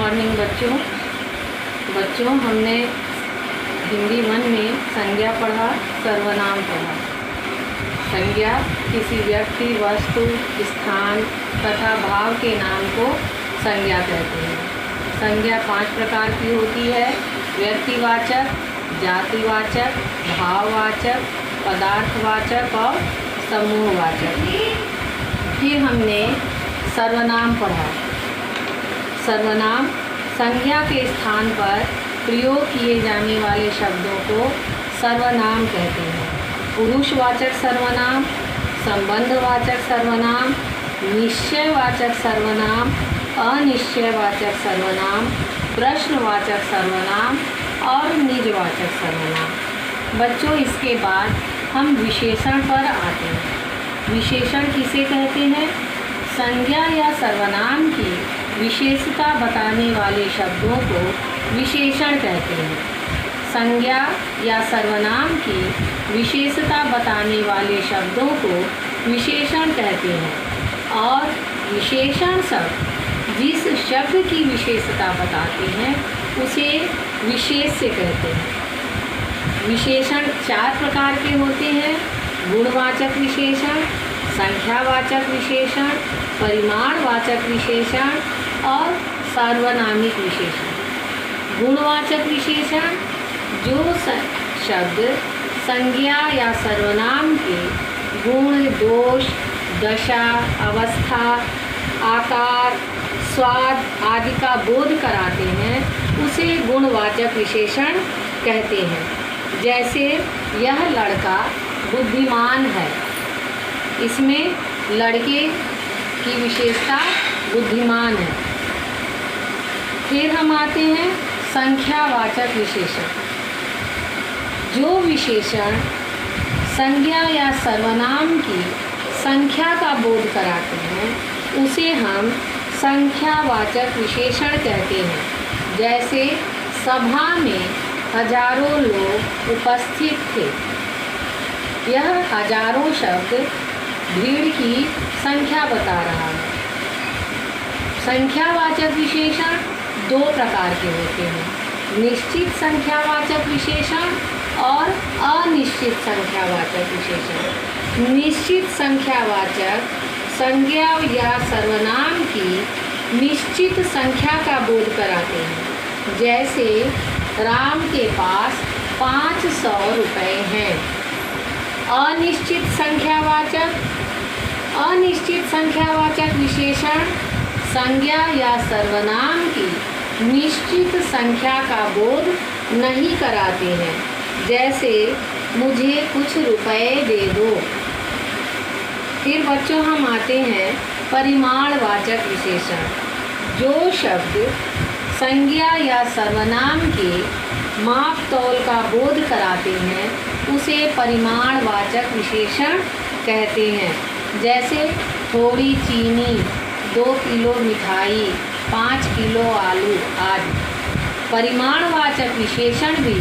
Morning बच्चों हमने हिंदी 1 में संज्ञा पढ़ा, सर्वनाम पढ़ा। संज्ञा किसी व्यक्ति, वस्तु, स्थान तथा भाव के नाम को संज्ञा कहते हैं। संज्ञा 5 प्रकार की होती है: व्यक्तिवाचक, जातिवाचक, भाववाचक, पदार्थवाचक और समूहवाचक। फिर हमने सर्वनाम पढ़ा। सर्वनाम संज्ञा के स्थान पर प्रयोग किए जाने वाले शब्दों को सर्वनाम कहते हैं। पुरुषवाचक सर्वनाम, संबंधवाचक सर्वनाम, निश्चयवाचक सर्वनाम, अनिश्चयवाचक सर्वनाम, प्रश्नवाचक सर्वनाम और निजवाचक सर्वनाम। बच्चों, इसके बाद हम विशेषण पर आते हैं। विशेषण किसे कहते हैं? संज्ञा या सर्वनाम की विशेषता बताने वाले शब्दों को विशेषण कहते हैं। संज्ञा या सर्वनाम की विशेषता बताने वाले शब्दों को विशेषण कहते हैं। और विशेषण शब्द जिस शब्द की विशेषता बताते हैं उसे विशेष्य कहते हैं। विशेषण 4 प्रकार के होते हैं: गुणवाचक विशेषण, संख्यावाचक विशेषण, परिमाणवाचक विशेषण और सार्वनामिक विशेषण। गुणवाचक विशेषण जो शब्द संज्ञा या सर्वनाम के गुण, दोष, दशा, अवस्था, आकार, स्वाद आदि का बोध कराते हैं उसे गुणवाचक विशेषण कहते हैं। जैसे यह लड़का बुद्धिमान है, इसमें लड़के की विशेषता बुद्धिमान है। फिर हम आते हैं संख्यावाचक विशेषण। जो विशेषण संज्ञा या सर्वनाम की संख्या का बोध कराते हैं उसे हम संख्यावाचक विशेषण कहते हैं। जैसे सभा में हजारों लोग उपस्थित थे। यह हजारों शब्द भीड़ की संख्या बता रहा है। संख्यावाचक विशेषण 2 प्रकार के होते हैं: निश्चित संख्यावाचक विशेषण और अनिश्चित संख्यावाचक विशेषण। निश्चित संख्यावाचक संज्ञा या सर्वनाम की निश्चित संख्या का बोध कराते हैं। जैसे राम के पास 500 रुपये हैं। अनिश्चित संख्यावाचक विशेषण संज्ञा या सर्वनाम की निश्चित संख्या का बोध नहीं कराते हैं। जैसे मुझे कुछ रुपए दे दो। फिर बच्चों हम आते हैं परिमाणवाचक विशेषण। जो शब्द संज्ञा या सर्वनाम के माप तौल का बोध कराते हैं उसे परिमाणवाचक विशेषण कहते हैं। जैसे थोड़ी चीनी, 2 किलो मिठाई, 5 किलो आलू आदि। परिमाणवाचक विशेषण भी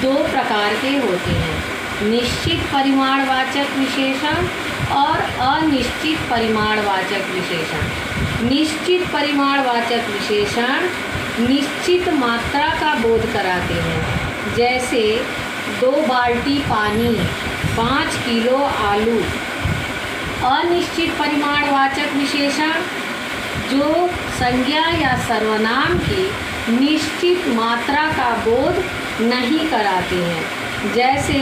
2 प्रकार के होते हैं: निश्चित परिमाणवाचक विशेषण और अनिश्चित परिमाणवाचक विशेषण। निश्चित परिमाणवाचक विशेषण निश्चित मात्रा का बोध कराते हैं। जैसे 2 बाल्टी पानी, 5 किलो आलू। अनिश्चित परिमाणवाचक विशेषण जो संज्ञा या सर्वनाम की निश्चित मात्रा का बोध नहीं कराते हैं। जैसे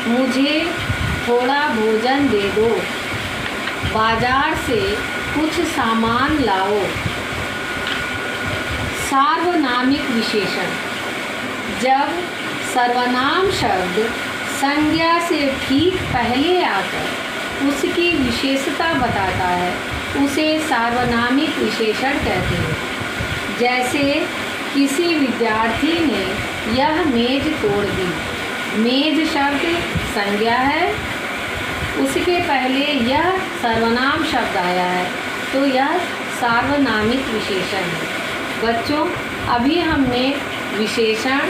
मुझे थोड़ा भोजन दे दो, बाजार से कुछ सामान लाओ। सार्वनामिक विशेषण जब सर्वनाम शब्द संज्ञा से ठीक पहले आकर उसकी विशेषता बताता है उसे सार्वनामिक विशेषण कहते हैं। जैसे किसी विद्यार्थी ने यह मेज तोड़ दी। मेज शब्द संज्ञा है, उसके पहले यह सर्वनाम शब्द आया है तो यह सार्वनामिक विशेषण है। बच्चों, अभी हमने विशेषण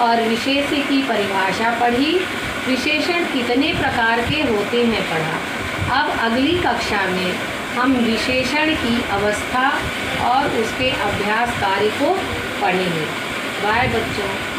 और विशेष्य की परिभाषा पढ़ी। विशेषण कितने प्रकार के होते हैं पढ़ा। अब अगली कक्षा में हम विशेषण की अवस्था और उसके अभ्यास कार्य को पढ़ेंगे। बाय बच्चों।